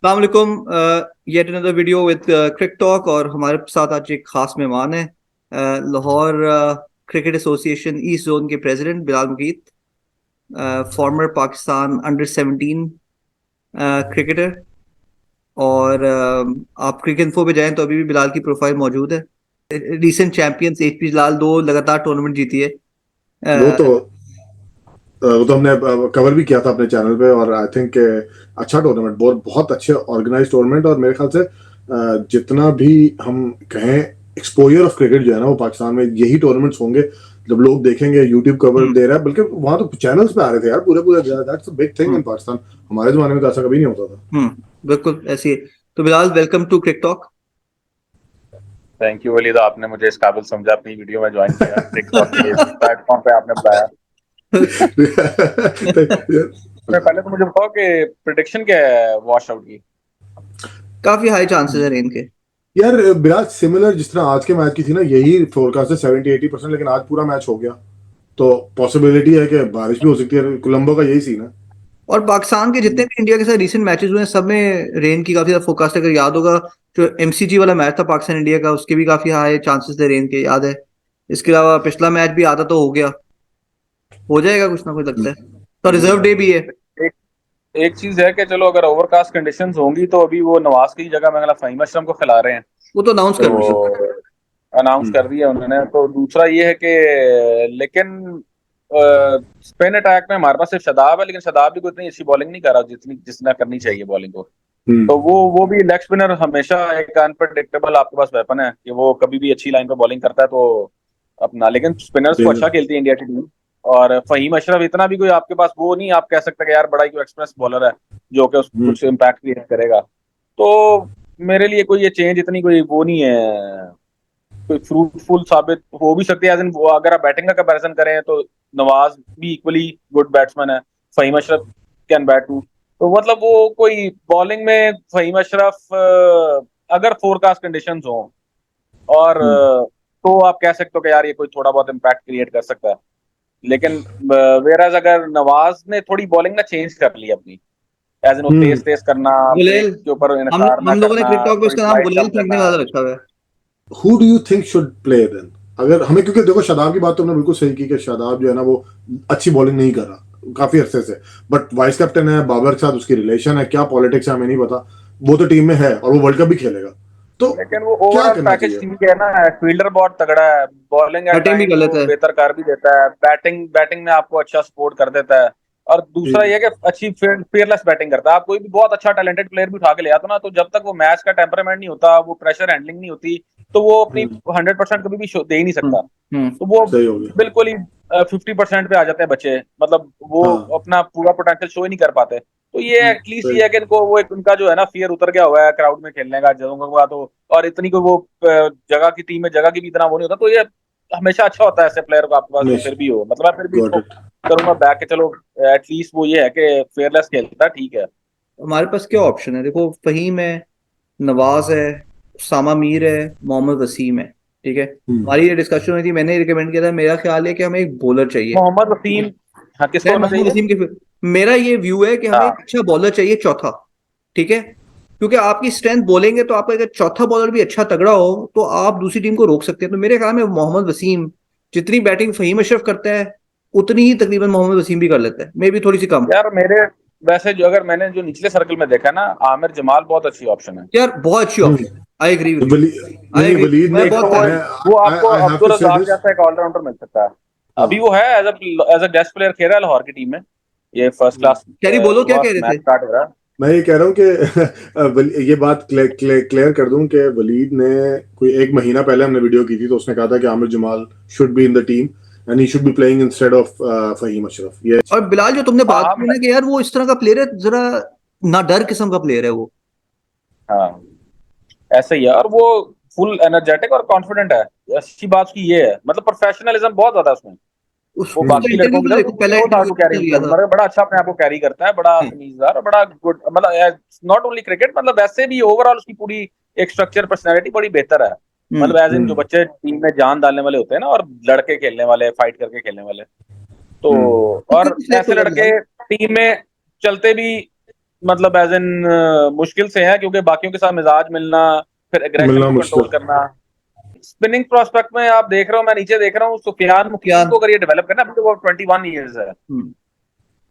अस्सलामुअलैकुम। Yet another video with Crick Talk. और हमारे साथ आज एक खास मेहमान है, Lahore cricket association east zone के president Bilal Mukeet, former Pakistan under 17 cricketer. और आप क्रिक इन्फो पे जाएं तो अभी भी बिलाल की प्रोफाइल मौजूद है। रिसेंट चैंपियंस एचपी बिलाल 2 लगातार टूर्नामेंट जीती है। वो तो अ, वो तो हमने कवर भी किया था अपने चैनल पे। और आई थिंक अच्छा टूर्नामेंट, बहुत बहुत अच्छे ऑर्गेनाइज टूर्नामेंट। और मेरे ख्याल से जितना भी हम कहें, एक्सपोजर ऑफ क्रिकेट जो है ना वो पाकिस्तान में यही टूर्नामेंट्स होंगे जब लोग देखेंगे। यूट्यूब कवर हम्म। दे रहा है, बल्कि वहां तो चैनल्स पे आ रहे थे यार पूरे पूरे। That's a big thing in hmm. Pakistan. हमारे जमाने में तो ऐसा कभी नहीं होता था। बिल्कुल ऐसी है। तो Bilal, welcome to cric talk. Thank you Waleed, आपने मुझे इस काबिल समझा, अपनी वीडियो में ज्वाइन किया टिकटॉक के प्लेटफॉर्म पे आपने बुलाया। मैं पहले तो मुझे बताओ कि प्रिडिक्शन क्या है वॉश आउट की। काफी हाई चांसेस है रेन के। यार बिराज, सिमिलर जिस तरह आज के मैच की थी ना, यही फोरकास्ट है 70-80%। लेकिन आज पूरा मैच हो गया तो पॉसिबिलिटी है कि बारिश भी हो सकती है। कोलंबो का यही सीन है। और पाकिस्तान के जितने भी इंडिया के साथ रिसेंट मैचेस हुए हैं सब में रेन की काफी ज्यादा फोकस है। अगर याद होगा, जो एमसीजी वाला मैच था पाकिस्तान इंडिया का, उसके भी काफी हाई चांसेस थे रेन के, याद है। इसके अलावा पिछला मैच भी आधा तो हो गया, हो जाएगा कुछ ना कुछ लगता है। तो रिजर्व डे भी है। एक एक चीज है कि चलो अगर ओवरकास्ट कंडीशंस होंगी तो अभी वो नवाज की जगह मेरा फहीम अशरफ को खिला रहे हैं, वो तो अनाउंस कर दिया। तो अनाउंस कर दिया उन्होंने। तो दूसरा ये है कि लेकिन स्पिन अटैक में हमारे पास सिर्फ शदाब है, लेकिन शदाब भी कोई इतनी अच्छी बॉलिंग नहीं कर रहा जितनी जिसने करनी चाहिए बॉलिंग को। हम्म। तो वो भी लेग स्पिनर हमेशा एक अनप्रडिक्टेबल आपके पास वेपन है कि वो कभी भी अच्छी लाइन पे बॉलिंग करता है। तो अपना लेकिन स्पिनर्स तो डेंजर। अच्छा खेलती है इंडिया की टीम। और फहीम अशरफ इतना भी कोई आपके पास वो नहीं, आप कह सकते कि यार बड़ा ही कोई एक्सप्रेस बॉलर है जो कि हम्म। कुछ इम्पैक्ट क्रिएट करेगा। तो मेरे लिए कोई ये चेंज इतनी कोई वो नहीं है, कोई फ्रूटफुल साबित हो भी सकती है। एज इन वो अगर आप बैटिंग का कंपैरिजन करें तो नवाज भी इक्वली गुड बैट्समैन है, Faheem Ashraf can bat too. तो मतलब वो कोई बॉलिंग में फहीम अशरफ अगर फोरकास्ट कंडीशंस हो और हम्म। तो आप कह सकते हो कि यार ये कोई थोड़ा बहुत इम्पैक्ट क्रिएट कर सकता है। लेकिन वेराज अगर नवाज ने थोड़ी बॉलिंग ना चेंज कर ली अपनी, एज इन वो हम्म। तेज तेज करना, गुलेल। ब्रेक के ऊपर हम इनकार ना हम लोगों ने करना, क्रिक टॉक पे थोड़ी उसका नाम स्लाइड गुलेल कम फेंकने करना। वाला रखा हुआ है। Who do you think should play then? अगर हमें, क्योंकि देखो शादाब की बात तो हमने बिल्कुल सही की कि शादाब जो है ना वो अच्छी बॉलिंग नहीं कर रहा काफी अरसे से। बट वाइस कैप्टन है, बाबर के साथ उसकी रिलेशन है, क्या पॉलिटिक्स है हमें नहीं पता। वो तो टीम में है और वो वर्ल्ड कप भी खेलेगा। तो लेकिन वो क्या ओवरऑल करना पैकेज चाहिए? ठीक है ना, फील्डर बहुत तगड़ा है, बॉलिंग एट बैटिंग भी टाइम्स गलत वो है। बेहतर कर भी देता है, बैटिंग बैटिंग में आपको अच्छा सपोर्ट कर देता है। और दूसरा ये है कि अच्छी fearless बैटिंग करता है। आप कोई भी बहुत अच्छा टैलेंटेड प्लेयर भी उठा के ले आते हो ना, तो जब तक वो मैच का टेम्परामेंट नहीं होता, वो प्रेशर हैंडलिंग नहीं होती, तो वो अपनी हम्म। 100% कभी भी दे ही नहीं हम्म। सकता। हम्म। तो वो सही हो गया। बिल्कुल ही 50% पे आ जाते हैं बच्चे, मतलब वो हाँ। अपना पूरा पोटेंशियल शो ही नहीं कर पाते। तो ये एटलीस्ट सही। ये है कि इनको वो एक उनका जो है ना फियर उतर गया हुआ है क्राउड में खेलने का जगहों का। तो और इतनी कोई वो जगह की टीम में जगह की भी इतना वो नहीं होता। तो ये हमेशा अच्छा होता है ऐसे प्लेयर को आपके पास जो फिर भी हो, मतलब मैं फिर भी गॉट इसको इट। करूंगा बैक के चलो एटलीस्ट वो ये है कि फेयरलेस खेलता है, ठीक है। हमारे पास क्या ऑप्शन है? देखो, फहीम है, नवाज है, सामा मीर है, मोहम्मद वसीम है। ठीक है, हम्म। हमारी ये डिस्कशन हुई थी, मैंने रिकमेंड किया था। मेरा ख्याल है कि हमें एक बॉलर चाहिए। मोहम्मद वसीम, हाँ किसको मैं होना मोहम्मद चाहिए? वसीम के मेरा ये व्यू है कि हमें एक हाँ, अच्छा बॉलर चाहिए, चौथा। ठीक है, क्योंकि आपकी स्ट्रेंथ बॉलिंग है, तो आपका अगर चौथा बॉलर भी अच्छा तगड़ा हो तो आप दूसरी टीम को रोक सकते हैं। तो मेरे ख्याल में मोहम्मद वसीम जितनी बैटिंग फहीम अशरफ करता है, उतनी ही तकरीबन मोहम्मद वसीम भी कर लेता है, मे भी थोड़ी सी कम। यार मेरे वैसे जो अगर मैंने जो निचले सर्कल में देखा है ना, आमिर जमाल बहुत अच्छी ऑप्शन है। यार बहुत अच्छी hmm. Option. I agree with you. नहीं आई नहीं, एग्री। वलीद ने मैं एक तो बहुत वो मैं सहमत वो आपको आई हैव अब्दुल टू से रजाक दिस। जैसा एक ऑलराउंडर मिल सकता है। अभी हाँ। वो है एज अ गेस्ट प्लेयर खेल रहा है लाहौर की टीम में, ये फर्स्ट हम्म। क्लास कैरी, बोलो क्या कह रहे मैच थे? स्टार्ट हो रहा है। मैं ये कह रहा हूँ कि ये बात क्लियर कर दूं कि वलीद ने कोई एक महीना पहले हमने वीडियो की थी तो उसने कहा था कि Aamir Jamal should be in the team and he should be playing instead of Faheem Ashraf. ये और बिलाल, जो तुमने हाँ बात हाँ की ना कि यार वो इस तरह का प्लेयर है, जरा ना डर किस्म का प्लेयर है वो। हाँ, ऐसे ही है। और वो फुल एनर्जेटिक और कॉन्फिडेंट है। अच्छी बात की ये है, मतलब प्रोफेशनलिज्म बहुत ज्यादा है उसमें। वो उसका हम्म। बाकी इंटरव्यू लड़कों की तो तरह देखो, पहला knows how interview to carry लिया हिमसेल्फ, था। मतलब बड़ा अच्छा अपने आप को कैरी करता है, बड़ा तमीजदार और बड़ा गुड, मतलब नॉट ओनली क्रिकेट, मतलब वैसे भी ओवरऑल उसकी पूरी एक स्ट्रक्चर पर्सनैलिटी बड़ी बेहतर है। हम्म। मतलब एज इन जो हम्म। बच्चे टीम में जान डालने वाले होते हैं ना, और लड़के खेलने वाले, फाइट करके खेलने वाले, तो हम्म। कितने और सिलेक्ट ऐसे होगा लड़के बिलाल? टीम में चलते भी मतलब एज इन मुश्किल से है, क्योंकि बाकियों के साथ मिजाज मिलना, फिर एग्रेशन मिलना को मुश्किल। कंट्रोल करना। स्पिनिंग प्रोस्पेक्ट में आप देख रहे हो, मैं नीचे देख रहा हूँ सुफियान मुकीम यार। को, अगर ये डेवलप करना, अभी तो वो 21 ईयर्स है, हम्म।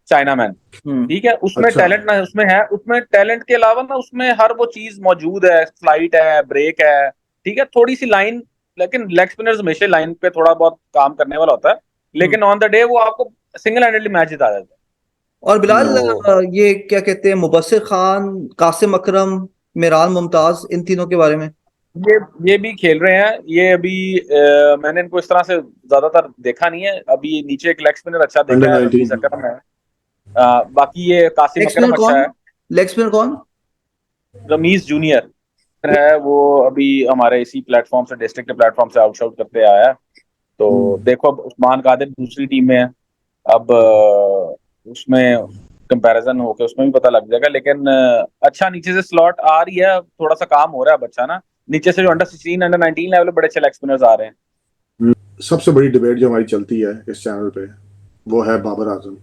China man. हम्म। ठीक है, उसमें अच्छा। टैलेंट ना उसमें है, उसमें टैलेंट के अलावा ना उसमें हर वो चीज मौजूद है, फ्लाइट है, ब्रेक है, ठीक है, थोड़ी सी लाइन, लेकिन लेग स्पिनर्स हमेशा लाइन पे थोड़ा बहुत काम करने वाला होता है, हम्म। लेकिन ऑन द डे वो आपको सिंगल हैंडेडली मैच जिता देता है। और बिलाल, तो ये क्या कहते हैं, मुबस्सिर खान, कासिम अकरम, मिरान मुमताज, इन तीनों के बारे में? ये ये भी खेल रहे हैं, ये अभी मैंने इनको इस तरह से ज्यादातर देखा नहीं है, अभी नीचे एक लेग स्पिनर अच्छा अंडर देखा है, रमीज 19। अकरम है। बाकी ये कासिम लेग स्पिनर अकरम अच्छा कौन? है। लेग स्पिनर कौन? रमीज जूनियर है वो, अभी हमारे इसी प्लेटफॉर्म से, डिस्ट्रिक्ट प्लेटफॉर्म से आउट करते आया है। तो देखो, अब उस्मान कादिर दूसरी टीम में है, अब उसमें कंपैरिजन होके उसमें भी पता लग जाएगा, लेकिन अच्छा नीचे से स्लॉट आ रही है, थोड़ा सा काम हो रहा है, अब अच्छा ना, नीचे से जो अंडर 16 अंडर 19 लेवल बड़े अच्छे लेग स्पिनर्स आ रहे हैं। सबसे बड़ी डिबेट जो हमारी चलती है इस चैनल पे वो है बाबर आजम।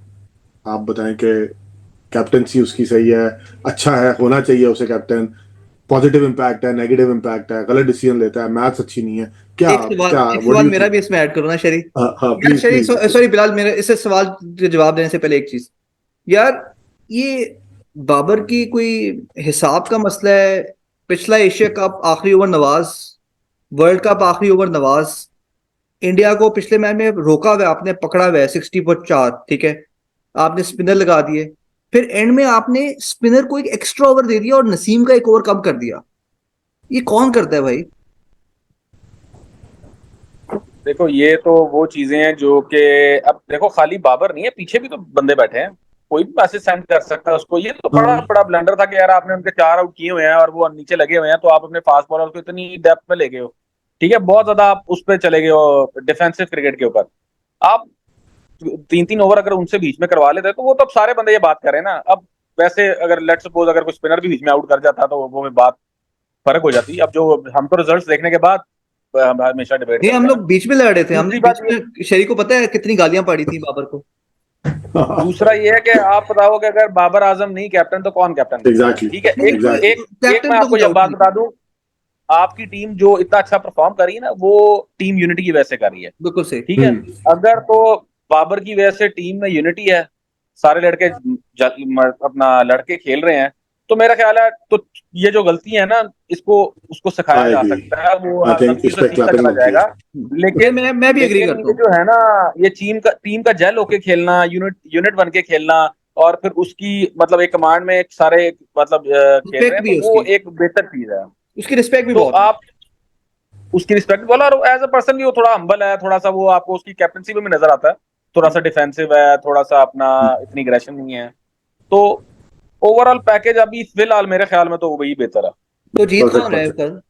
आप बताएं कि कैप्टनसी उसकी सही है, अच्छा है, होना चाहिए उसे कैप्टन, पॉजिटिव इम्पैक्ट है, नेगेटिव इम्पैक्ट है, गलत डिसीजन लेता है, मैथ्स अच्छी नहीं है, क्या क्या एक व्हाट डू सवाल यू मेरा थिंक? भी इसमें ऐड करो ना, शरी। हाँ हाँ, यार प्लीज शरी, प्लीज। सॉरी बिलाल, मेरे इसे सवाल के जवाब देने से पहले एक चीज। यार, ये बाबर की कोई हिसाब का मसला है? पिछला एशिया कप आखिरी ओवर नवाज, वर्ल्ड कप आखिरी ओवर नवाज, इंडिया को पिछले मैच में रोका हुआ है आपने, पकड़ा हुआ है 60 पर 4, ठीक है? आपने स्पिनर लगा दिए, फिर एंड में आपने स्पिनर को एक एक्स्ट्रा ओवर दे दिया और नसीम का एक ओवर कम कर दिया। ये कौन करता है भाई? देखो, ये तो वो चीजें हैं जो कि, अब देखो खाली बाबर नहीं है, पीछे भी तो बंदे बैठे हैं, कोई भी मैसेज सेंड कर सकता है उसको। ये तो बड़ा हाँ बड़ा ब्लंडर था कि यार आपने उनके 4 आउट किए हुए हैं और वो नीचे लगे हुए हैं, तो आप अपने फास्ट बॉलर को इतनी डेप्थ में ले गए हो, ठीक है, बहुत ज्यादा आप उस पर चले गए हो डिफेंसिव क्रिकेट के ऊपर। आप 3-3 ओवर अगर उनसे बीच में करवा लेते तो वो तो, अब सारे बंदे ये बात कर रहे हैं ना। अब वैसे अगर लेट्स सपोज अगर कोई स्पिनर भी बीच में आउट कर जाता तो वो बात फर्क हो जाती। अब जो हम तो रिजल्ट्स देखने के बाद हम हमेशा डिबेट नहीं, हम करते हैं ना। लोग बीच में लड़ रहे थे, हमने दूसरी बीच बात ये, में, शरीफ को पता है कितनी गालियां पड़ी थी बाबर को। दूसरा ये है कि आप बताओ कि अगर बाबर आजम नहीं कैप्टन तो कौन कैप्टन बनेगा, एग्जैक्टली ठीक है। नहीं, एक एग्जैक्टली। एक एक कैप्टन मैं का तो आपको कोई जब डाउट बात नहीं। बता दूं, आपकी टीम जो इतना अच्छा परफॉर्म कर रही है ना, वो टीम यूनिटी की वजह से कर रही है, बिल्कुल सही। ठीक है। अगर तो बाबर की वजह से टीम में यूनिटी है, सारे लड़के अपना लड़के खेल रहे हैं, तो मेरा ख्याल है तो ये जो गलती है ना, इसको उसको सिखाया आई जा एग्री। सकता है, वो आई थिंक गलतियों इस से पे सीखता क्लैपिंग चला बनती है। जाएगा। लेकिन मैं भी एग्री लेकिन करता ये हूँ। जो है ना, ये टीम का जेल होके खेलना, यूनिट यूनिट बन के खेलना, और फिर उसकी मतलब एक कमांड में एक सारे मतलब खेल रहे रिस्पेक्ट हैं, भी तो है वो उसकी, एक बेहतर चीज है। उसकी रिस्पेक्ट भी तो बहुत है। आप उसकी रिस्पेक्ट बोला, और एज अ पर्सन भी वो थोड़ा हम्बल है, थोड़ा सा वो आपको उसकी कैप्टनसी में भी नजर आता है, थोड़ा सा डिफेंसिव है, थोड़ा सा अपना इतनी ग्रेशन नहीं है। तो ओवरऑल पैकेज अभी फिलहाल मेरे ख्याल में तो वही बेहतर है। तो जीत परफेक्ट कौन रहा है परफेक्ट। कल?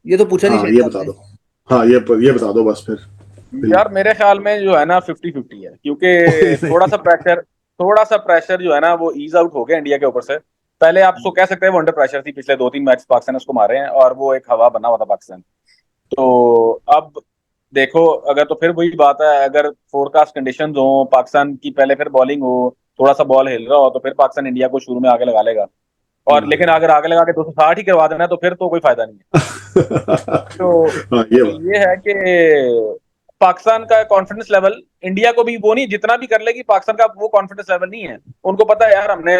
ये तो पूछा नहीं हाँ शायद ये बता आपने। दो। हाँ ये बता दो बस फिर। यार मेरे ख्याल में जो है ना 50-50 है, क्योंकि नहीं। थोड़ा सा प्रेशर जो है ना वो ईज आउट हो गया इंडिया के ऊपर से। पहले आप उसको कह सकते हैं वो अंडर प्रेशर थी, पिछले 2-3 मैच पाकिस्तान ने उसको मारे हैं और वो एक हवा बना हुआ था पाकिस्तान। तो अब देखो, अगर तो फिर वही बात है, अगर फोरकास्ट कंडीशंस हो, पाकिस्तान की पहले फिर बॉलिंग हो, थोड़ा सा बॉल हिल रहा हो, तो फिर पाकिस्तान इंडिया को शुरू में आगे लगा लेगा। और लेकिन अगर आगे लगा के 260 ही करवा देना है, तो फिर तो कोई फायदा नहीं है। तो हाँ ये तो बात। ये है कि पाकिस्तान का कॉन्फिडेंस लेवल इंडिया को भी वो नहीं, जितना भी कर लेगी पाकिस्तान का वो कॉन्फिडेंस लेवल नहीं है। उनको पता है यार हमने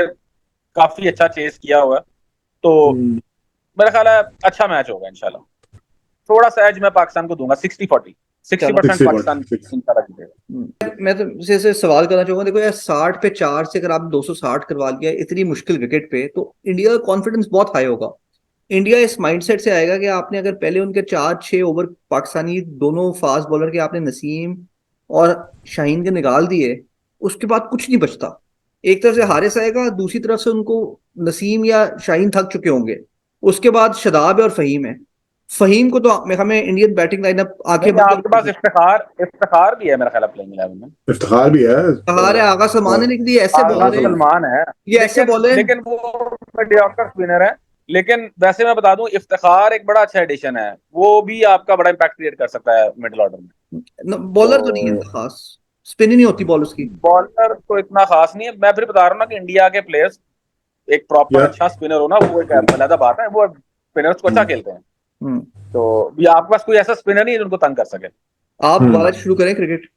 काफी अच्छा चेस किया हुआ है। तो मेरा ख्याल है अच्छा मैच होगा इंशाल्लाह। थोड़ा सा एज मैं पाकिस्तान को दूंगा, 60-40, सिक्सटी चलो। Percent sixty Pakistan forty six. इंशाल्लाह जीतेगा। मैं तो से सवाल करना चाहूंगा, देखो यार, 60 पे 4 से अगर आप 260 करवा लिया इतनी मुश्किल विकेट पे, तो इंडिया का कॉन्फिडेंस बहुत हाई होगा। इंडिया इस माइंडसेट से आएगा कि आपने अगर पहले उनके 4-6 ओवर पाकिस्तानी दोनों फास्ट बॉलर के आपने नसीम और शाहीन के निकाल दिए, उसके बाद कुछ नहीं बचता। एक तरफ से हारिस आएगा, दूसरी तरफ से उनको नसीम या शाहीन थक चुके होंगे, उसके बाद शदाब है और फहीम है। फहीम को तो मेरे ख्याल में इंडियन बैटिंग लाइनअप आंखें नहीं, बंद आपके पास करके इफ्तिखार भी है मेरे ख्याल प्लेइंग 11 में। इफ्तिखार भी है सहारे आगा सलमान है, लेकिन ये ऐसे आगा आगा बॉलर हैं, सलमान। सलमान है, ये ऐसे लेकिन बॉलर हैं। लेकिन वो मीडियोकर स्पिनर है। लेकिन वैसे मैं बता दूं, इफ्तिखार एक बड़ा अच्छा एडिशन है, वो भी आपका बड़ा इंपैक्ट क्रिएट कर सकता है मिडिल ऑर्डर में। बॉलर तो नहीं है तो इतना खास, स्पिन ही नहीं होती बॉल उसकी। बॉलर तो इतना खास नहीं है, मैं फिर बता रहा हूँ ना कि इंडिया के प्लेयर्स एक प्रॉपर यार अच्छा स्पिनर हो ना, वो एक अलग बात है, वो स्पिनर्स को अच्छा खेलते हैं। हम्म। तो भी आपके पास कोई ऐसा स्पिनर नहीं है जिनको तंग कर सके। आप दोबारा शुरू करें क्रिकेट,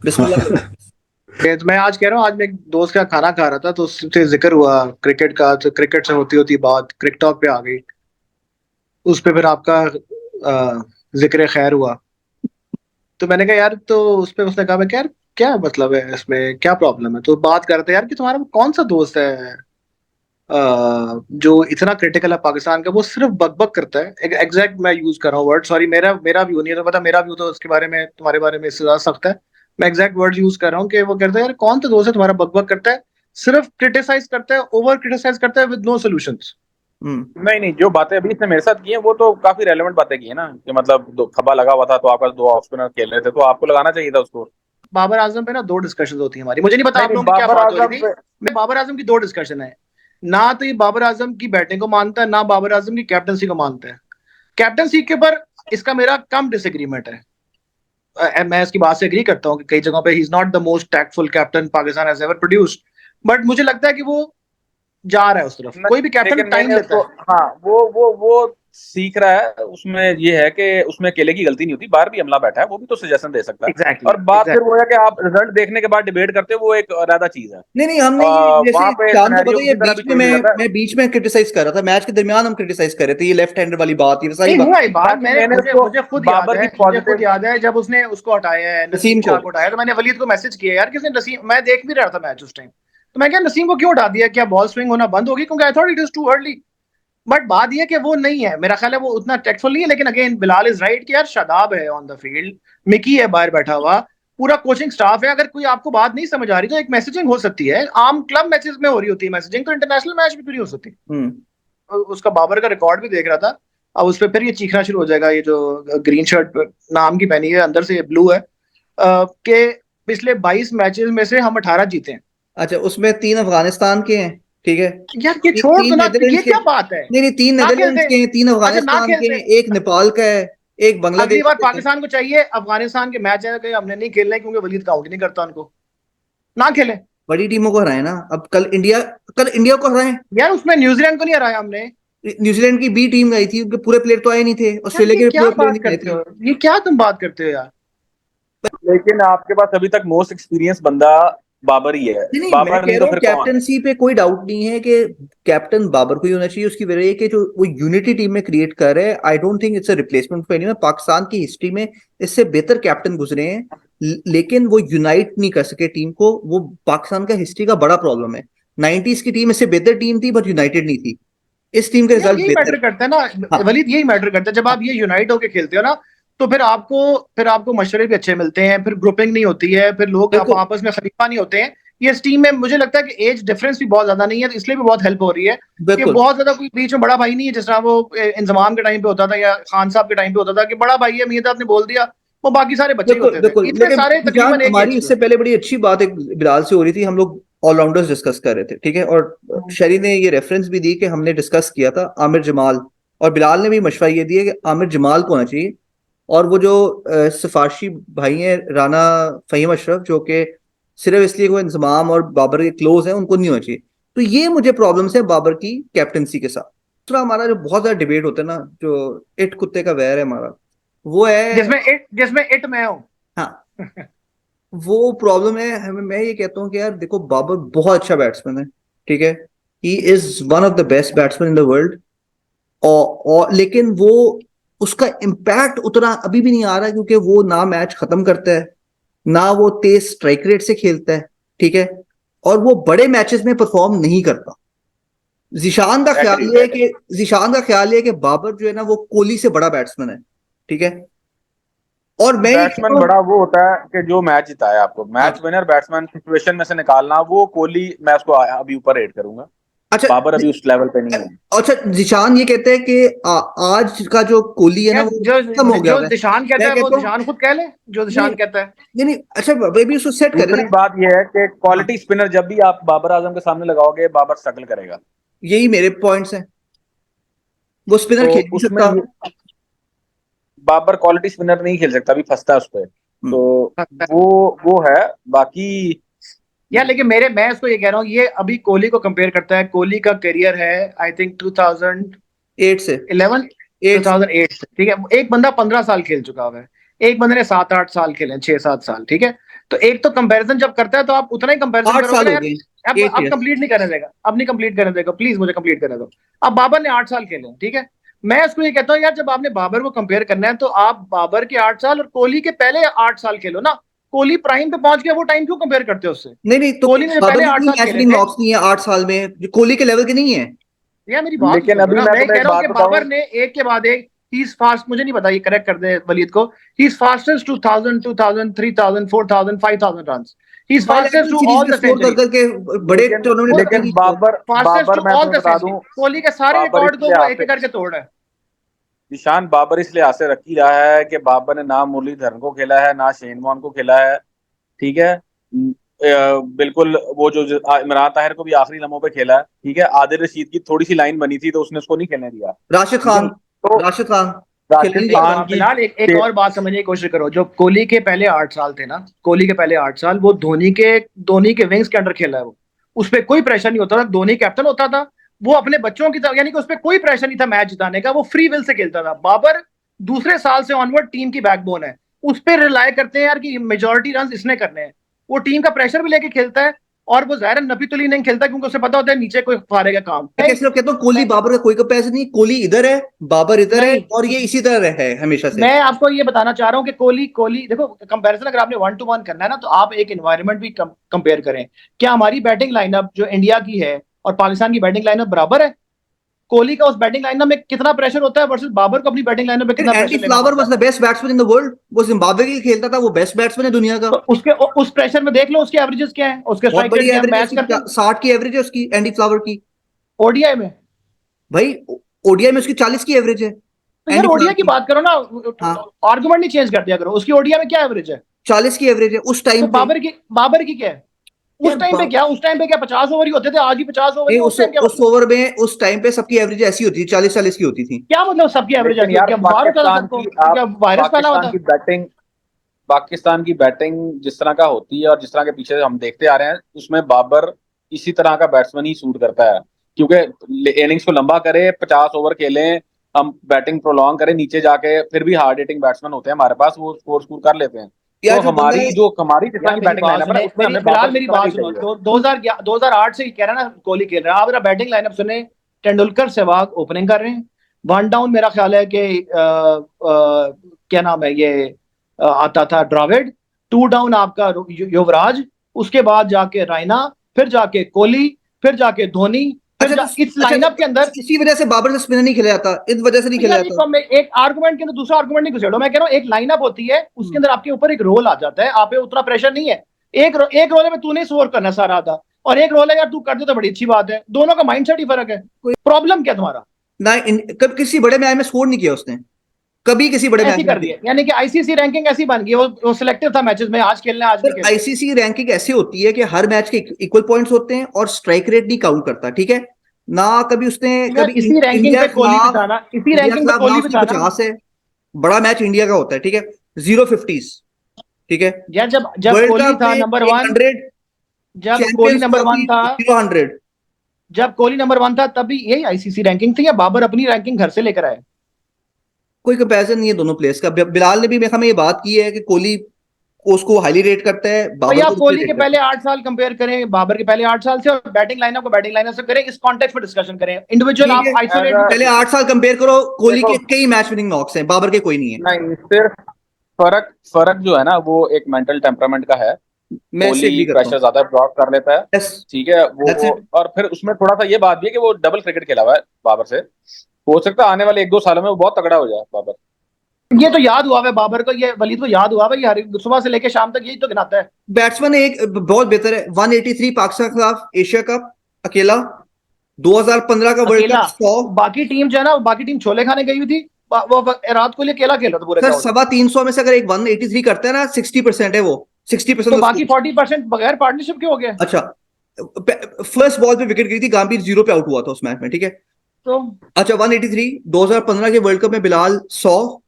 बिस्मिल्लाह करें। तो मैं आज कह रहा हूँ, आज मैं एक दोस्त का खाना खा रहा था तो उससे जिक्र हुआ क्रिकेट का, तो क्रिकेट से होती होती बात क्रिक टॉक पे आ गई। उस पे फिर आपका जिक्र खैर हुआ। तो मैंने कहा यार, तो उस पे उसने कहा मैं क्या यार, क्या मतलब है इसमें, क्या प्रॉब्लम है? तो बात करते हैं यार कि तुम्हारा कौन सा दोस्त है जो इतना क्रिटिकल है पाकिस्तान का, वो सिर्फ बकबक करता है। एग्जैक्ट मैं यूज कर रहा हूँ वर्ड, सॉरी मेरा मेरा व्यू नहीं है, तो पता मेरा व्यू तो उसके बारे में, तुम्हारे बारे में इससे ज्यादा सख्त है। मैं एग्जैक्ट वर्ड यूज कर रहा हूँ कि वो कहता है यार कौन सा दोस्त है तुम्हारा बकबक करता है, सिर्फ क्रिटिसाइज करता है, ओवर क्रिटिसाइज करता है विद नो सोल्यूशंस। नहीं नहीं, जो बातें अभी इसने मेरे साथ की हैं वो तो काफी रेलेवेंट बातें की है ना, कि मतलब खब्बा लगा हुआ था तो आपका 2 ऑफ स्पिनर खेल रहे थे, तो आपको लगाना चाहिए था उसको। बाबर आजम पे ना 2 डिस्कशन होती है हमारी, मुझे नहीं पता नहीं आप नहीं, लोगों की क्या बाबर बात हो आजम रही थी। पे मैं बाबर आजम की 2 डिस्कशन है, ना तो ये बाबर आजम की बैटिंग को मानता है, ना बाबर आजम की कैप्टनसी को मानता है। कैप्टनसी के ऊपर इसका मेरा कम डिसएग्रीमेंट है। मैं इसकी बात से एग्री करता हूँ कि कई जगहों पे he is not the most tactful captain Pakistan has ever produced, but मुझे लगता है कि वो जा रहा है उस तरफ। कोई भी कैप्टन लेकिन टाइम मैंने लेता उसको, है। हाँ वो सीख रहा है। उसमें ये है कि उसमें अकेले की गलती नहीं होती, बाहर भी अमला बैठा है, वो भी तो सजेशन दे सकता है। एग्जैक्टली और बात फिर एग्जैक्टली। वो है कि आप रिजल्ट देखने के बाद डिबेट करते हो, वो एक अलग चीज है। नहीं नहीं, हमने ये वहां जैसे पे शाम को सिनेरियो पता है, ये किसी तरह बीच भी में चेंज हो जाता है। मैं बीच में क्रिटिसाइज कर रहा था, मैच के दरमियान हम क्रिटिसाइज कर रहे थे, ये लेफ्ट हैंडर वाली बात, ये सारी नहीं बात। हुआ ये बात, बाकी मैंने मुझे उसको मुझे खुद याद बाबर है, की पॉजिटिव, जब उसने उसको हटाया है, नसीम नसीम को। शाह को हटाया, तो मैंने वलीद को मैसेज किया यार, किसने नसीम, मैं देख भी रहा था मैच उस टाइम, तो मैं क्या नसीम को क्यों हटा दिया, क्या बॉल स्विंग होना बंद होगी? क्योंकि I thought it is too early. But बात यह कि वो नहीं है, मेरा ख्याल है वो उतना टेक्टफुल नहीं है। लेकिन अगेन बिलाल इज राइट कि यार शादाब है ऑन द फील्ड, मिकी है बाहर बैठा हुआ, पूरा कोचिंग स्टाफ है। अगर कोई आपको बात नहीं समझ आ रही तो एक मैसेजिंग हो सकती है, आम क्लब मैचेस में हो रही होती है मैसेजिंग, तो इंटरनेशनल मैच में क्यों नहीं हो सकती? उसका बाबर का रिकॉर्ड भी देख रहा था। अब उस पर फिर ये चीखना शुरू हो जाएगा, ये जो ग्रीन शर्ट नाम की पहनी है, अंदर से ब्लू है, कि पिछले 22 मैचेस में से हम 18 जीते हैं। अच्छा, उसमें 3 अफगानिस्तान के हैं, ठीक है। यार ये छोड़ दो तीन ना, ये नेदरलैंड्स के, क्या बात है? नहीं नहीं, 3 ना नेदरलैंड्स खेलते, के हैं, 3 अच्छा ना अफगानिस्तान के खेलते। हैं, एक नेपाल का है, एक अगली बांग्लादेश बार का है। पाकिस्तान को चाहिए अफगानिस्तान के मैच है कि हमने नहीं खेलने, क्योंकि वलीद काउंट नहीं करता उनको, ना खेले। बड़ी टीमों को हराए ना, अब कल इंडिया को हराए। यार उसमें न्यूजीलैंड को नहीं हराया हमने। न्यूजीलैंड की बी टीम गई थी, उनके पूरे प्लेयर तो आए नहीं थे, यार ऑस्ट्रेलिया ये के भी क्या पूरे प्लेयर बात नहीं आए करते थे। हो, ये क्या तुम बात करते हो यार? लेकिन आपके पास अभी तक मोस्ट एक्सपीरियंस बंदा बाबर ही है। नहीं नहीं, मैं बाबर कह नहीं तो रहा हूँ फिर कौन? कैप्टनसी पे कोई डाउट नहीं है कि कैप्टन बाबर को ही होना चाहिए। उसकी वजह ये कि जो वो यूनिटी टीम में क्रिएट कर रहे हैं, I don't think it's a replacement for anyone. Pakistan की हिस्ट्री में इससे बेहतर कैप्टन गुजरे हैं, लेकिन वो यूनाइट नहीं कर सके टीम को। वो पाकिस्तान का हिस्ट्री का बड़ा प्रॉब्लम है। 90s की टीम इससे बेहतर टीम थी, बट यूनाइटेड नहीं थी। इस टीम का यार रिजल्ट यही बेहतर मैटर है। करता है ना हाँ वलीद, यही मैटर करता है। जब हाँ। आप ये यूनाइट होके खेलते हो ना, तो फिर आपको मशवरे भी अच्छे मिलते हैं, फिर ग्रुपिंग नहीं होती है, फिर लोग आप बिल्कुल आपस में खलीफा नहीं होते हैं। ये इस टीम में मुझे लगता है कि एज डिफरेंस भी बहुत ज्यादा नहीं है, तो इसलिए भी बहुत हेल्प हो रही है कि बिल्कुल बहुत ज्यादा कोई बीच में बड़ा भाई नहीं है, जिस तरह वो इंजमाम के टाइम पे होता था या खान साहब के टाइम पे होता था कि बड़ा भाई है, मियां आपने बोल दिया, वो बाकी सारे बच्चे ही बिल्कुल होते थे। बिल्कुल। इतने लेकिन सारे जान, तकरीबन एक हमारी एज के इससे पहले बड़ी अच्छी बात एक बिलाल से हो रही थी, हम लोग ऑलराउंडर्स डिस्कस कर रहे थे, ठीक है। और शरी ने ये रेफरेंस भी दी कि हमने डिस्कस किया था आमिर जमाल, और बिलाल ने भी मशवरा ये दिया कि आमिर जमाल को होना चाहिए। और वो जो सिफारशी भाई हैं राना फहीम अशरफ, जो कि सिर्फ इसलिए वो इंजमाम और बाबर के क्लोज हैं, उनको नहीं होना चाहिए। तो ये मुझे प्रॉब्लम्स है बाबर की कैप्टनसी के साथ। दूसरा, हमारा जो बहुत ज्यादा डिबेट होता है ना, जो इट कुत्ते का वैर है हमारा, वो है। जिसमें इट मैं हूँ। हाँ, वो प्रॉब्लम है हमें। मैं ये कहता हूँ कि यार देखो, बाबर बहुत अच्छा बैट्समैन है, ठीक है। He is one of the best batsman in the world. और लेकिन वो, उसका इम्पैक्ट उतना अभी भी नहीं आ रहा, क्योंकि वो ना मैच खत्म करता है, ना वो तेज स्ट्राइक रेट से खेलता है, ठीक है। और वो बड़े मैचेस में परफॉर्म नहीं करता। जिशान का ख्याल एग्री ये है एग्री। कि जिशान का ख्याल ये है कि बाबर जो है ना, वो कोहली से बड़ा बैट्समैन है, ठीक है। और मैं ये कहता बैट्समैन हूँ, बड़ा वो होता है कि जो मैच जिताए आपको, हाँ, मैच विनर बैट्समैन सिचुएशन में से निकालना, वो कोहली मैं उसको अभी ऊपर रेट करूंगा। अच्छा बाबर अभी उस लेवल पे नहीं है। अच्छा, जिशान ये कहते हैं कि आज का जो कोहली है ना, यार वो जो खत्म हो गया जो है। दिशान कहता मैं है वो कहता हूँ, दिशान खुद कह ले, जो नहीं दिशान कहता है। नहीं नहीं, अच्छा बेबी उसको सेट करे दूसरी ना। बात यह है कि हाँ, क्वालिटी स्पिनर जब भी आप बाबर आजम के सामने लगाओगे, बाबर स्ट्रगल करेगा। यही मेरे पॉइंट्स हैं। वो स्पिनर तो खेल नहीं उसमें सकता। बाबर क्वालिटी स्पिनर नहीं खेल सकता, अभी फंसता है उस पर। हम्म, तो वो है। बाकी यार लेकिन मैं इसको ये कह रहा हूँ, ये अभी कोहली को कंपेयर करता है। कोहली का करियर है आई थिंक 8 से 2008 से, ठीक है। एक बंदा 15 साल खेल चुका हुआ है, एक बंदे ने 7-8 साल खेले, 6-7 साल, ठीक है। तो एक तो कंपैरिजन जब करता है तो आप उतना ही कंपैरिजन 8 करोगे साल ना हो यार। गए, 8 अब ईयर्स। कंप्लीट नहीं करने देगा, अब नहीं कंप्लीट करने देगा, प्लीज मुझे कंप्लीट करने दो। अब बाबर ने 8 साल खेले, ठीक है। मैं उसको ये कहता हूँ यार, जब आपने बाबर को कंपेयर करना है तो आप बाबर के 8 साल और कोहली के पहले 8 साल खेलो ना। कोहली प्राइम पे पहुंच गया, वो टाइम क्यों कंपेयर करते हो उससे? नहीं नहीं, तो कोहली ने जो बाबर पहले के 8 कोई साल मैच खेले विनिंग थे, नॉक्स नहीं है 8 साल में, जो कोहली के लेवल के नहीं है। यार मेरी बात लेकिन सुनो अभी ना। मैं मैं तुम्हें कह एक रहा हूँ बात कि बताऊं, बाबर ने एक के बाद एक, ही इज फास्ट, मुझे नहीं पता, ये करेक्ट कर दे वलीद को, he is fastest 2000 2000 3000 4000 5000 run, he is fastest bilateral to series all में द स्कोर कर सेंचुरी, करके बड़े लेकिन टूर्नामेंट में लेकिन नहीं score. Babar fastest to Babar मैं ऑल तुम्हें द बता सेंचुरी। दूं, कोहली के सारे बाबर रिकॉर्ड को इसलिए वो हाथ एक से, एक करके तोड़ है। निशान बाबर इस लिहाज से रख ही रहा है कि बाबर ने ना मुरलीधरन को खेला है ना शेन वॉर्न को खेला है, ठीक है। बिल्कुल वो जो इमरान ताहिर को भी आखिरी लम्हों पे खेला है, ठीक है। आदिल रशीद की थोड़ी सी लाइन बनी थी तो उसने उसको नहीं खेलने दिया, राशिद ठीक है। खान, तो राशिद खान खेलने राशिद नहीं दिया खान था। की बिलाल एक और बात समझने की कोशिश करो। जो कोहली के पहले 8 साल थे ना, कोहली के पहले 8 साल वो धोनी के विंग्स के अंडर खेला है। वो उस पर कोई प्रेशर नहीं होता था, धोनी कैप्टन होता था, वो अपने बच्चों की तरह, यानी कि उस पर कोई प्रेशर नहीं था मैच जिताने का, वो फ्री विल से खेलता था। बाबर दूसरे साल से ऑनवर्ड टीम की बैकबोन है, उस पर रिलाय करते हैं यार कि मेजोरिटी रन इसने करने हैं। वो टीम का प्रेशर भी लेके खेलता है, और वो जाहिर नबी तुली नहीं खेलता क्योंकि उसे पता होता है नीचे कोई फारेगा काम। मैं कैसे कहता हूँ कोहली बाबर का कोई कंपैरिजन नहीं, कोहली इधर है, बाबर इधर है, नहीं, और ये इसी तरह है हमेशा से। मैं आपको ये बताना चाह रहा हूँ कि कोहली कोहली देखो, कंपैरिजन अगर आपने 1-to-1 करना है ना, तो आप एक एनवायरनमेंट भी कंपेयर करें। क्या हमारी बैटिंग लाइनअप जो इंडिया की है और पाकिस्तान की बैटिंग लाइनअप बराबर है? कोहली का उस बैटिंग लाइनअप में कितना प्रेशर होता है वर्सेस बाबर को अपनी बैटिंग लाइनअप में फिर कितना एंडी प्रेशर लेना फ्लावर पड़ता वाज है? The best batsman in the world, वो जिम्बाब्वे के लिए खेलता था, वो बेस्ट बैट्समैन है दुनिया का। तो उसके उस प्रेशर में देख लो उसके एवरेजेस क्या है, उसके बहुत स्ट्राइक रेट बड़ी क्या है, एवरेज है मैच उसकी, करते हैं 60 की एवरेज है उसकी, एंडी फ्लावर की। ओडीआई में। भाई ओडीआई में उसकी 40 की एवरेज है, तो यार एंडी ओडीआई फ्लावर की की। बात करो ना, हाँ, आर्गुमेंट नहीं चेंज कर दिया करो, उसकी ओडीआई में क्या एवरेज है? 40 की एवरेज है उस तो टाइम पे। बाबर की क्या है? यार उस टाइम पे क्या 50 ओवर ही होते थे? आज भी 50 ओवर ही नहीं, है, उस टाइम क्या उस मतलब? ओवर में उस टाइम पे सबकी एवरेज ऐसी होती थी, 40-40 की होती थी। क्या मतलब सबकी एवरेज लेकिन ऐसी होती यार है? क्या बुखार होता था पाकिस्तान सबको? की, आप क्या वायरस फैला हुआ पाकिस्तान था? की बैटिंग, पाकिस्तान की बैटिंग जिस तरह का होती है और जिस तरह के पीछे हम देखते आ रहे हैं, उसमें बाबर इसी तरह का बैट्समैन ही सूट करता है, क्योंकि इनिंग्स को लंबा करे, 50 ओवर खेलें, हम बैटिंग प्रोलॉन्ग करें नीचे जाके, फिर भी हार्ड हिटिंग बैट्समैन होते हैं हमारे पास, वो स्कोर कर लेते हैं। यार तो जो बंदा है, हमारी जिस तरह यार की मेरी बैटिंग बात लाइनअप है सुने, ना, उसमें हमें बिलाल बाबर की मेरी तरह बात नहीं सुनो। चाहिए। 2008 से कह रहा है ना कोहली खेल रहा है, आप जरा बैटिंग लाइनअप सुने। तेंदुलकर, सहवाग ओपनिंग कर रहे हैं। वन डाउन मेरा ख्याल है कि क्या नाम है ये, आता था द्रविड़। टू डाउन आपका युवराज, उसके बाद जाके रायना, फिर जाके कोहली, फिर जाके धोनी, अच्छा तो इस अच्छा लाइनअप के अंदर। इसी वजह से बाबर से स्पिनर नहीं खेला जाता, इस वजह से नहीं खेला यार जाता। एक आर्गुमेंट के अंदर दूसरा आर्गुमेंट नहीं घुसेड़ो। मैं कह रहा हूँ एक लाइनअप होती है, उसके अंदर आपके ऊपर एक रोल आ जाता है, आप पे उतना प्रेशर नहीं है। एक रोल में तू नहीं स्कोर करना सारा था, और एक रोल है यार तू कर दे तो बड़ी अच्छी बात है। दोनों का माइंडसेट ही फर्क है। कोई प्रॉब्लम क्या तुम्हारा? ना कब किसी बड़े मैच में स्कोर नहीं किया उसने, कभी किसी बड़े ऐसी मैच में कर भी। दिया, यानी कि आईसीसी रैंकिंग ऐसी बन गई, वो सिलेक्टिव था मैचेस में, आज खेलना है आज सर नहीं खेलना। आईसीसी रैंकिंग ऐसी होती है कि हर मैच के इक्वल पॉइंट्स होते हैं और स्ट्राइक रेट नहीं काउंट करता, ठीक है ना। कभी उसने यार कभी इसी रैंकिंग इंडिया पे के कोहली भी खिलाफ, था ना, इसी इंडिया के रैंकिंग पे खिलाफ ना कोहली भी उसकी था ना। 50 है, बड़ा मैच इंडिया का होता है, ठीक है, 0 50s, ठीक है। यार जब जब वर्ल्ड कोहली कप था में नंबर वन, 100, जब Kohli champions number one trophy था, 0 100। जब कोहली नंबर वन था तभी यही आईसीसी रैंकिंग थी, या बाबर अपनी रैंकिंग घर से लेकर आए? कोई कंपैरिजन नहीं है दोनों प्लेयर्स का। बिलाल ने भी मेरे में ये बात की है कि कोहली को उसको हाईली रेट करता है, भाई बाबर को आप नीचे कोहली के रेट करता पहले है। 8 साल कंपेयर करें बाबर के पहले 8 साल से, और बैटिंग लाइनअप को बैटिंग लाइनअप से करें, इस कॉन्टेक्स्ट पे डिस्कशन करें। इंडिविजुअल ठीक आप है, आइसोलेट नहीं कर अगर पहले सकते। 8 साल कंपेयर करो, कोहली देखो, के कई मैच विनिंग नॉक्स हैं, बाबर के कोई नहीं है। नहीं सिर्फ फर्क फर्क जो है ना, वो एक मेंटल टेम्परामेंट का है। मैं इससे कोहली एग्री करता हूँ। प्रेशर ज्यादा ड्रॉप कर लेता है, यस, ठीक है दैट्स वो। इट। और फिर उसमें थोड़ा सा ये बात भी है कि वो डबल क्रिकेट खेला हुआ है बाबर से, हो सकता है आने वाले 1-2 सालों में वो बहुत तगड़ा हो जाए बाबर। ये तो याद हुआ है बाबर को, ये वलीद को याद हुआ है, ये हर सुबह से लेकर शाम तक यही तो गिनाता है। बैट्समैन एक बहुत बेहतर है, 183 पाकिस्तान के खिलाफ एशिया कप अकेला, 2015 का वर्ल्ड अकेला। कप 100। बाकी टीम जो है ना, बाकी टीम छोले खाने गई हुई थी, वो रात को लिए अकेला खेल रहा था पूरे सर ग्राउंड में। 325 में से अगर एक 183 करता है ना, 60% है वो, 60% तो ऑफ बाकी स्कोर। 40% बगैर पार्टनरशिप के हो गया। अच्छा, फर्स्ट बॉल पे विकेट गिरी थी, गंभीर 0 पे आउट हुआ था उस मैच में, ठीक है। तो अच्छा 183, 2015 के वर्ल्ड कप में बिलाल 100,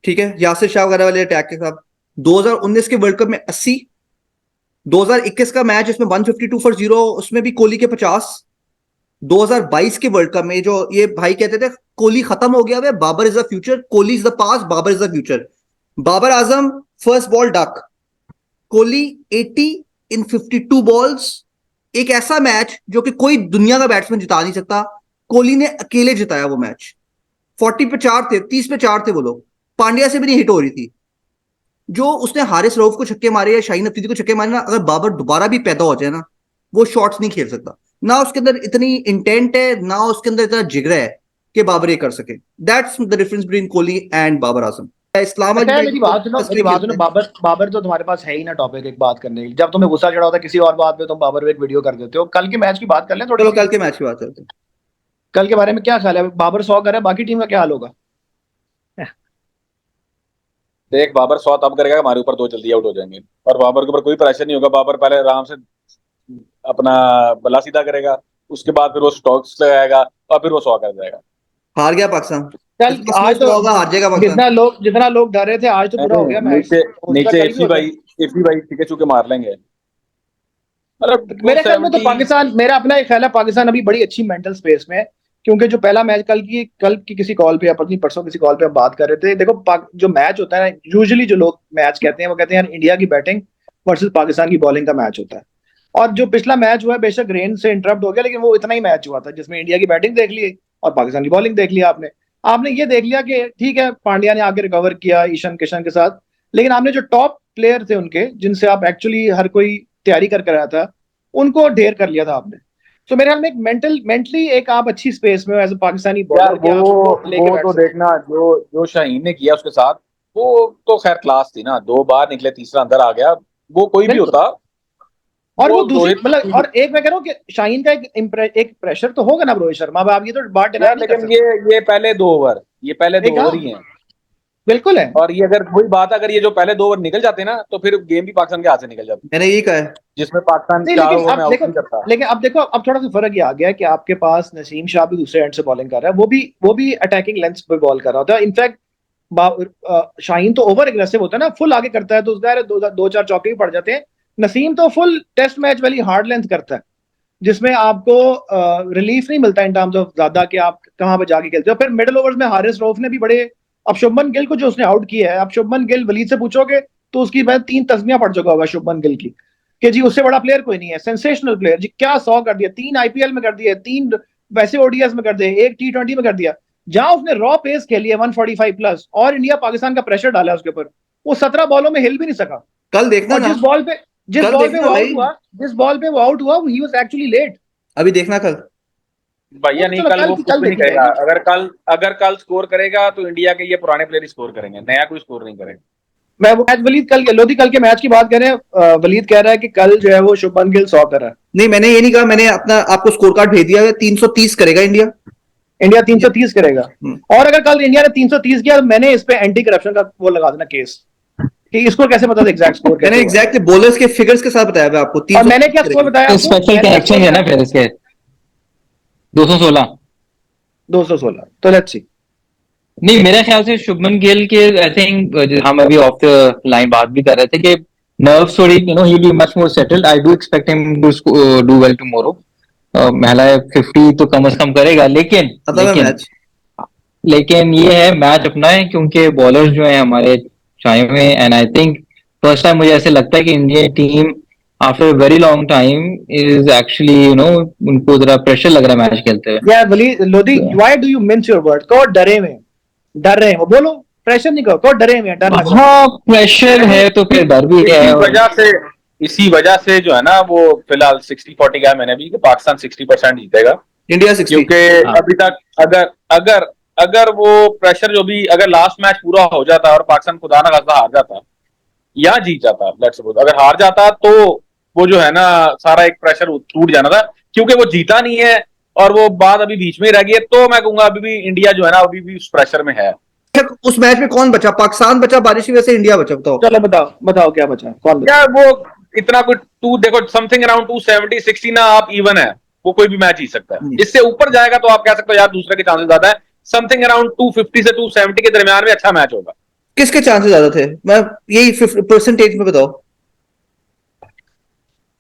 ठीक है, यासिर शाह वगैरह वाले अटैक के साथ। 2019 के वर्ल्ड कप में 80, 2021 का मैच इसमें 152 फॉर 0, उसमें भी कोहली के 50। 2022 के वर्ल्ड कप में जो ये भाई कहते थे कोहली खत्म हो गया है, Babar is the future, Kohli is the past, Babar is the future. Babar Azam first ball duck, Kohli 80 in 52 balls. एक ऐसा मैच जो कि कोई दुनिया का बैट्समैन जिता नहीं सकता, कोहली ने अकेले जिताया वो मैच। 40 पे 4 थे, 30 पे 4 थे वो लोग, पांड्या से भी नहीं हिट हो रही थी। जो उसने हारिस रऊफ को छक्के मारे या शाहीन अफरीदी को छक्के मारे ना, अगर बाबर दोबारा भी पैदा हो जाए ना, वो शॉट्स नहीं खेल सकता। ना उसके अंदर इतनी इंटेंट है, ना उसके अंदर इतना जिगरा है कि बाबर ये कर सके। That's the difference between Kohli and Babar Azam. इस्लाम अच्छा मेरी बात सुनो, बाबर तो तुम्हारे पास है ही ना टॉपिक एक बात करने के लिए। जब तुम्हें गुस्सा चढ़ा होता है किसी और बात पे, तुम बाबर पे एक वीडियो कर देते हो। कल के मैच की बात कर लें थोड़ी। चलो कल के मैच की बात करते हैं। कल के बारे में क्या ख्याल है? बाबर 100 करे, बाकी टीम का क्या हाल होगा? देख, बाबर 100 तब करेगा हमारे ऊपर 2 जल्दी आउट हो जाएंगे, और बाबर के ऊपर कोई प्रेशर नहीं होगा। बाबर पहले आराम से अपना बल्ला सीधा करेगा, उसके बाद फिर वो स्टॉक्स लगाएगा और फिर वो 100 कर जाएगा। हार गया पाकिस्तान कल आज तो होगा, हार जाएगा पाकिस्तान। जितना लोग डर रहे थे, आज तो पूरा हो गया मैच। नीचे इसी भाई टिके चुके मार लेंगे। मेरे ख्याल में तो पाकिस्तान, मेरा अपना एक ख्याल है, पाकिस्तान अभी बड़ी अच्छी मेंटल स्पेस में है। क्योंकि जो पहला मैच कल की किसी कॉल पे या पत्नी परसों किसी कॉल पे हम बात कर रहे थे। देखो जो मैच होता है ना, यूजुअली जो लोग मैच कहते हैं वो कहते हैं यार इंडिया की बैटिंग वर्सेस पाकिस्तान की बॉलिंग का मैच होता है। और जो पिछला मैच हुआ है, बेशक रेन से इंटरप्ट हो गया, लेकिन वो इतना ही मैच हुआ था जिसमें इंडिया की बैटिंग देख ली और पाकिस्तान की बॉलिंग देख लिया। आपने ये देख लिया कि ठीक है, पांड्या ने आगे रिकवर किया ईशान किशन के साथ, लेकिन आपने जो टॉप प्लेयर थे उनके, जिनसे आप एक्चुअली हर कोई तैयारी करके रहा था, उनको ढेर कर लिया था आपने। तो मेरे ख्याल में एक मेंटली एक आप अच्छी स्पेस में हो एज अ पाकिस्तानी बॉलर। वो तो देखना जो शाहीन ने किया उसके साथ, वो तो खैर क्लास थी ना। 2 बार निकले, तीसरा अंदर आ गया, वो कोई भी होता। और वो दूसरी मतलब, और एक मैं कह रहा हूँ कि शाहीन का एक प्रेशर तो होगा ना रोहित शर्मा, आप ये तो बात डिनाई नहीं कर सकते। लेकिन ये पहले 2 ओवर ही हैं। बिल्कुल है। और ये अगर वही बात, अगर ये जो पहले 2 ओवर निकल जाते ना, तो फिर गेम भी पाकिस्तान के हाथ से निकल जाती। मैंने यही कहा है, जिसमें पाकिस्तान नहीं, 4 ओवर में आउट नहीं करता। लेकिन अब देखो, अब थोड़ा सा फर्क ये आ गया है कि आपके पास नसीम शाह भी दूसरे एंड से बॉलिंग कर रहा है। वो भी अटैकिंग लेंथ पे बॉल कर रहा होता है। इनफैक्ट शाहीन तो ओवर एग्रेसिव होता है ना, फुल आगे करता है, तो उसका 2-4 चौके भी पड़ जाते हैं। नसीम तो फुल टेस्ट मैच वाली हार्ड लेंथ करता है, जिसमें आपको रिलीफ नहीं मिलता इन टर्म्स ऑफ ज्यादा कि आप कहां पे जाके खेलते हो। फिर मिडिल ओवर्स में हारिस रऊफ ने भी बड़े, अब शुभमन गिल को जो उसने आउट किया है, अब शुभमन गिल वलीद से पूछोगे तो उसकी मैं 3 तस्मियां पड़ चुका होगा शुभमन गिल की, कि जी उससे बड़ा प्लेयर कोई नहीं है, सेंसेशनल प्लेयर जी, क्या 100 कर दिया, 3 आईपीएल में कर दिया, 3 वैसे ओडीएस में कर दिया, 1 T20 में कर दिया। जहां उसने रॉ पेस खेली है 145 प्लस, और इंडिया पाकिस्तान का प्रेशर डाला उसके ऊपर, वो 17 बॉलों में हिल भी नहीं सका। कल देखना और ना, जिस बॉल पे वो आउट हुआ, ही वाज एक्चुअली लेट। अभी देखना कल भैया नहीं, कल वो कुछ भी नहीं करेगा। अगर कल स्कोर करेगा तो इंडिया के ये पुराने प्लेयर स्कोर करेंगे, नया कोई स्कोर नहीं करेगा। मैं वो मैच वलीद कल के मैच की बात करें, वलीद कह रहा है कि कल जो है वो शुभमन गिल 100 कर रहा है। नहीं, मैंने ये नहीं कहा, मैंने अपना आपको स्कोर कार्ड भेज दिया है। 330 करेगा इंडिया 330 करेगा। और अगर कल इंडिया ने 330 किया तो मैंने इस पे एंटी करप्शन का वो लगा देना केस, कि इसको कैसे पता था एग्जैक्ट स्कोर। मैंने एग्जैक्टली बॉलर्स के फिगर्स के साथ बताया आपको। और मैंने क्या स्कोर बताया? स्पेशल करेक्शन है ना फिर इसके 216। तो लेट्स सी। नहीं, मेरे ख्याल से शुभमन गिल के आई थिंक हम अभी ऑफ द लाइन बात भी कर रहे थे कि नर्व्स थोड़ी ही be much more settled. I do expect him to do well tomorrow. महला 50 तो कम से कम करेगा, लेकिन ये है मैच अपना है, क्योंकि बॉलर्स जो है हमारे छाए हुए हैं। And I think first time मुझे ऐसे लगता है कि Indian team after a very long time is actually उनको जरा प्रेशर लग रहा है मैच खेलते हुए। यार Waleed Lodhi, why do you mince your word? कहो डर रहे हो, बोलो प्रेशर नहीं कहो डरे हुए हैं। डर हाँ, प्रेशर है तो फिर डर भी है। इसी वजह से जो है ना, वो फिलहाल 60-40 का मैंने भी कि पाकिस्तान 60% जीतेगा, इंडिया 60। क्योंकि अभी तक अगर वो प्रेशर जो भी, अगर लास्ट मैच पूरा हो जाता और पाकिस्तान खुदा ना खास्ता हार जाता या जीत जाता, लेट्स सपोज अगर हार जाता, तो वो जो है ना सारा एक प्रेशर टूट जाना था। क्योंकि वो जीता नहीं है और वो बात अभी बीच में रह गई है, तो मैं कहूंगा अभी भी इंडिया जो है ना अभी भी उस प्रेशर में है। उस मैच में कौन बचा? पाकिस्तान बचा बारिश की वजह से, इंडिया बचा? बताओ चलो बताओ क्या बचा, कौन बचा? यार वो इतना कुछ देखो समथिंग अराउंड 270-60 ना, आप इवन है, वो कोई भी मैच जीत सकता है। इससे ऊपर जाएगा तो आप कह सकते हो यार दूसरे के चांसेस ज्यादा है। समथिंग अराउंड 250 से 270 के दरमियान में अच्छा मैच होगा। किसके चांसेस ज्यादा थे? मैं यही परसेंटेज में बताओ।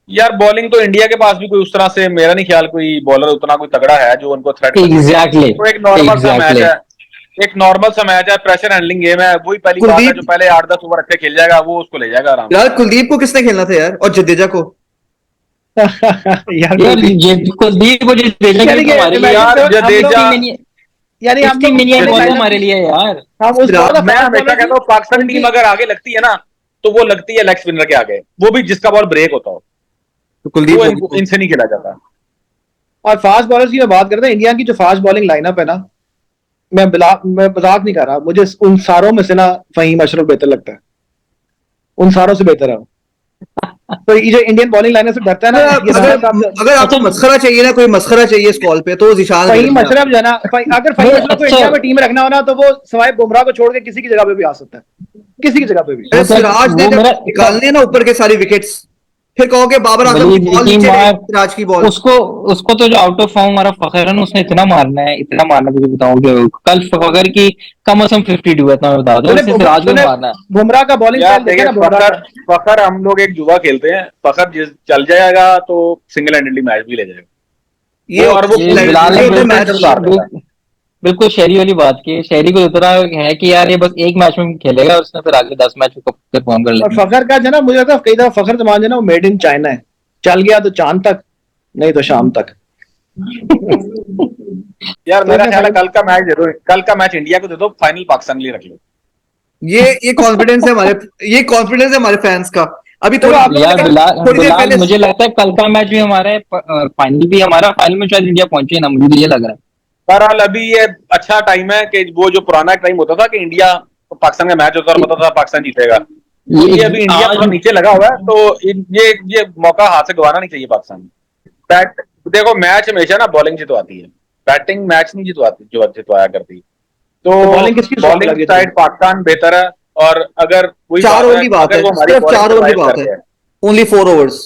यार बॉलिंग तो इंडिया के पास भी कोई उस तरह से मेरा नहीं ख्याल कोई बॉलर उतना कोई तगड़ा है जो उनको थ्रेट कर सके। एग्जैक्टली तो एक नॉर्मल सा मैच एग्जैक्टली है, एक नॉर्मल सा मैच है, प्रेशर हैंडलिंग गेम है, वही पहली बात है, कुलदीप जो पहले 8-10 ओवर अच्छे खेल जाएगा वो उसको ले जाएगा आराम से। यार कुलदीप को किसने खेलना था यार, और जडेजा को? यार यार कुलदीप, ये कुलदीप को जडेजा यानी भी कि हमारे लिए imagine यार करो, हम लोग जडेजा यानी हम इसकी लोग मिनियन पहले बहुत lineup हमारे में- लिए है यार। हम उस यार, बार मैं हमेशा कहता हूँ पाकिस्तान टीम अगर आगे लगती है ना तो वो लगती है लेग स्पिनर के आगे, वो भी जिसका बॉल ब्रेक होता हो, तो कुलदीप वो होगी। इनसे नहीं खेला जाता। और फास्ट बॉलर्स की मैं बात करता हूँ, इंडिया की जो फास्ट बॉलिंग लाइनअप है ना, मैं मजाक नहीं कर रहा, मुझे उन सारों में से ना फहीम अशरफ बेहतर लगता है, उन सारों से बेहतर है वो। तो ये जो इंडियन बॉलिंग लाइनअप से डरता है ना, ये अगर सारा काम अगर आपको मस्खरा चाहिए ना, कोई मस्खरा चाहिए इस कॉल पे, तो जिशान फहीम अहमद। अशरफ जो है ना, अगर फहीम अशरफ को अच्छा। इंडिया में टीम में रखना हो ना, तो वो सिवाय बुमराह को छोड़ के किसी की जगह पे भी आ सकता है, किसी की जगह पे भी। अरे सिराज ने वो जब मेरा निकालने हैं ना ऊपर के सारी विकेट्स, फिर कहोगे बाबर आजम की बॉल लेकिन नीचे बार गई, सिराज की बॉल। उसको उसको तो जो आउट ऑफ फॉर्म हमारा फखर है ना, उसने इतना मारना है, इतना मारना तुझे बताऊं कि कल फखर की कम से कम 52 है, इतना बता दो, उसने सिराज को मारना है। बुमराह का बॉलिंग यार स्टाइल देखे देखिए ना बुमराह का। फखर हम लोग एक जुआ खेलते हैं, फखर जिस चल जाएगा तो सिंगल हैंडेडली मैच भी ले जाएगा। ये और वो ये बिलाल ने ये मैच बिल्कुल शहरी वाली बात की। शहरी को इतना है कि यार ये बस एक मैच में खेलेगा, उसने फिर आगे 10 मैच में परफॉर्म कर और लेना। फखर का जो ना, मुझे लगता है कई दफा फखर जमान जो ना, वो मेड इन चाइना है, चल गया तो चांद तक, नहीं तो शाम तक। यार मेरा तो ख्याल है कल का मैच दे दो, कल का मैच इंडिया को दे दो, फाइनल पाकिस्तान के लिए रख लो। ये कॉन्फिडेंस है हमारे, ये कॉन्फिडेंस है हमारे फैंस का। अभी चलो आप लोगों यार ने थोड़ी देर बिलाल पहले मुझे लगता है कल का मैच भी हमारा है, फाइनल भी हमारा, फाइनल में शायद इंडिया पहुंचे ना, मुझे तो ये लग रहा है। बहरहाल अभी ये अच्छा टाइम है कि वो जो पुराना टाइम होता था कि इंडिया पाकिस्तान का मैच होता और पता था पाकिस्तान जीतेगा, ये अभी इंडिया आज थोड़ा नीचे लगा हुआ है, तो ये मौका हाथ से गंवाना नहीं चाहिए पाकिस्तान को। बैट देखो, मैच हमेशा ना बॉलिंग जितवाती है, बैटिंग मैच नहीं जितवाती, जो जितवाया करती। तो बॉलिंग किसकी स्ट्रांग लगी बॉलिंग तुम्हें? साइड पाकिस्तान बेहतर है, और अगर वही 4 ओवर है, की बात अगर है, वो हमारी सिर्फ 4 ओवर की बॉलिंग बात करते है, हैं, ओनली 4 ओवर्स।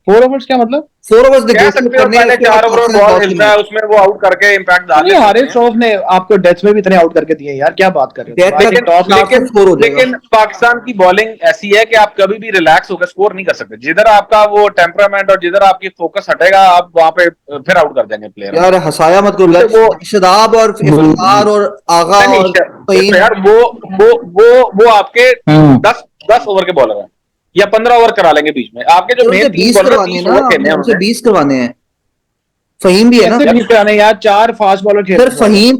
4 ओवर्स क्या मतलब? 4 ओवर्स कह नेगोशिएट सकते हो करने हैं, पहले उसके 4 बाद ओवर पाकिस्तान बॉल टॉस मिलता लेना है, है। उसमें वो आउट करके इम्पैक्ट डाल नहीं, लेते हारिस हैं। रऊफ ने आपको डेथ्स में भी इतने आउट करके दिए यार, क्या बात कर रहे हो? डेथ लेकिन टॉस लेकिन स्कोर हो जाएगा। लेकिन पाकिस्तान की बॉलिंग ऐसी है कि आप कभी भी रिलैक्स होकर स्कोर नहीं कर सकते, जिधर आपका वो टेम्परामेंट और जिधर आपकी फोकस हटेगा, आप वहां पे फिर आउट कर देंगे प्लेयर। यार हंसाया मत करो, तो वो शदाब और इफ्तिखार और आगा नहीं, और देखो यार वो आपके हम्म। 10 ओवर के बॉलर हैं या 15 ओवर करा लेंगे बीच में, आपके जो उनसे मेन 3 20 बॉलर करवाने हैं 30 ना, ओवर खेलने हैं उनसे उन्होंने। 20 करवाने हैं। फहीम भी है ना, कैसे बीट कराने यार, 4 फास्ट बॉलर खेल सर रहे हैं। फहीम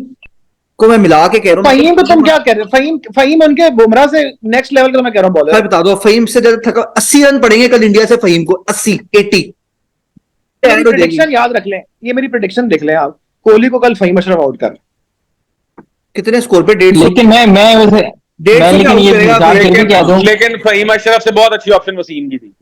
को मैं मिला के कह रहा हूँ। फहीम को तुम क्या कह रहे हो? फहीम उनके बुमराह से नेक्स्ट लेवल का मैं कह रहा हूँ भाई बॉलर। बता दो, फहीम से ज्यादा थका 80 रन पड़ेंगे कल इंडिया से फहीम को, 80 मेरी प्रेडिक्शन याद रख लें, ये मेरी प्रेडिक्शन देख लें आप, कोहली को कल फहीम अशरफ आउट कर। कितने स्कोर पे? 150। लेकिन मैं वैसे 150 लेकिन आउट ये करेगा निजाम फिर भी कह दूं। लेकिन फहीम अशरफ से बहुत अच्छी ऑप्शन वसीम की थी।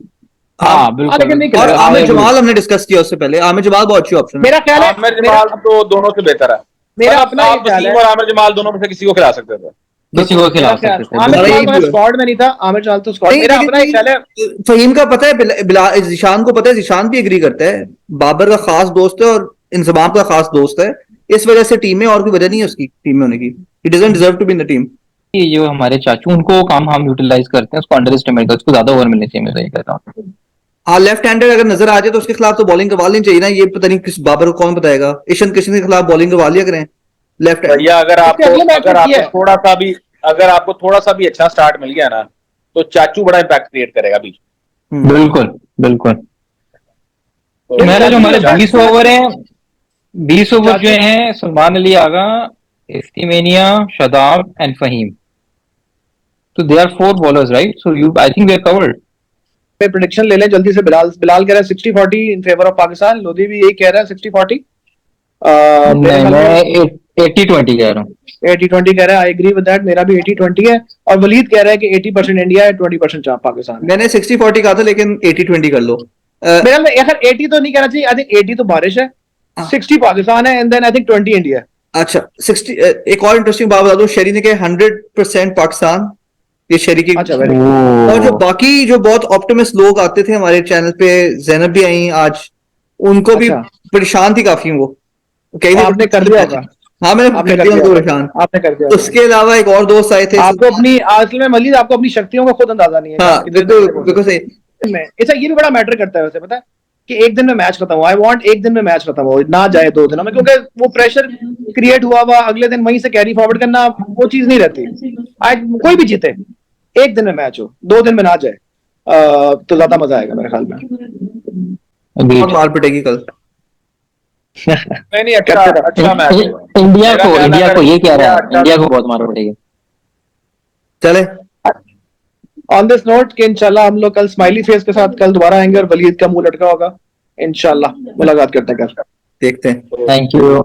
हाँ लेकिन नहीं बिल्कुल। और करेगा। आमिर जमाल हमने डिस्कस किया उससे पहले, आमिर जमाल बहुत अच्छी ऑप्शन है। मेरा ख्याल है, आमिर जमाल तो दोनों से बेहतर है। मेरा मतलब अपना ये आप ख्याल वसीम है, और आमिर जमाल दोनों में से किसी को खिला सकते थे। किसी को खिला मेरा ख्याल सकते थे। आमिर बिल्कुल। जमाल तो स्क्वाड में नहीं था, आमिर जमाल तो स्क्वाड। नहीं, मेरा लेकिन अपना ये ख्याल है, फहीम का पता है, जीशान को पता है, जीशान भी एग्री करता है, बाबर का खास दोस्त है और इंजमाम का खास दोस्त है, इस वजह से टीम में, और कोई वजह नहीं है उसकी टीम में होने की। He doesn't deserve to be in the team. ये जो हमारे चाचू, उनको काम हम यूटिलाइज करते हैं, उसको अंडर एस्टिमेट करते हैं, उसको ज्यादा ओवर मिलने चाहिए, मैं तो ये कहता हूँ। हाँ, लेफ्ट हैंडेड अगर नजर आ जाए तो उसके खिलाफ तो बॉलिंग करवा लेनी चाहिए ना। ये पता नहीं किस बाबर को कौन बताएगा, ईशान किशन के खिलाफ बॉलिंग करवा लिया करें लेफ्ट हैंड। भैया अगर इसके अगले मैच में किया है। आपको थोड़ा सा भी अच्छा स्टार्ट मिल गया ना, तो चाचू बड़ा इम्पैक्ट क्रिएट करेगा बीच में। बिल्कुल बिल्कुल। तो मेरा जो हमारे चाचू- 20 ओवर है, 20 ओवर जो हैं, सलमान अली आगा, इफ्तिमेनिया, शादाब एंड फहीम, तो they are 4 bowlers right, so you I think we are covered. Prediction ले लें जल्दी से। बिलाल कह रहा है 60-40 in favour of Pakistan, Lodhi भी यही कह रहा है 60-40। मैं 80-20 कह रहा हूँ। 80-20 कह रहा है, आई एग्री विद दैट, मेरा भी 80-20 है। और वलीद कह रहा है कि 80% इंडिया है, 20% पाकिस्तान है। मैंने 60-40 कहा था, लेकिन 80-20 कर लो। मेरा यार 80 तो नहीं कहना चाहिए, आई थिंक 80 तो बारिश है, 60 पाकिस्तान है, and then I think 20 India. अच्छा 60। एक और इंटरेस्टिंग बात बता दो, शेरी ने कहा 100% पाकिस्तान, ये शेरी की। अच्छा, very और जो बाकी जो बहुत ऑप्टिमिस्ट लोग आते थे हमारे चैनल पे, जैनब भी आई आज, उनको भी अच्छा। परेशान थी काफी वो, कहीं भी आपने कर दिया होगा। हाँ, मैंने आपने कर कर दिया दिया उनको होगा। परेशान। आपने कर दिया होगा। उसके अलावा एक और दोस्त आए थे, आपको अपनी, असल में मलिद आपको अपनी शक्तियों का खुद अंदाजा नहीं है। हाँ कितने बिल्कुल तगड़े बिल्कुल सही। में ऐसा ये भी बड़ा मैटर करता है वैसे, पता है कि एक दिन में मैच खत्म हो, आई वांट एक दिन में मैच खत्म हो, ना जाए 2 दिनों में, क्योंकि वो प्रेशर क्रिएट हुआ अगले दिन वहीं से कैरी फॉरवर्ड करना, वो चीज नहीं रहती। आज कोई भी जीते, एक दिन में मैच हो, 2 दिन में ना जाए, तो ज्यादा मजा आएगा मेरे ख्याल में। Agreed. बहुत मार पिटेगी कल। नहीं अच्छा मैच होगा। इंडिया को ये कह रहा है, इंडिया को बहुत मार पड़ेगी। चले ऑन दिस नोट कि इंशाल्लाह हम लोग कल स्माइली फेस के साथ कल दोबारा आएंगे और वलीद का मुंह लटका होगा, इंशाल्लाह मुलाकात करते हैं कल। देखते हैं। Thank you.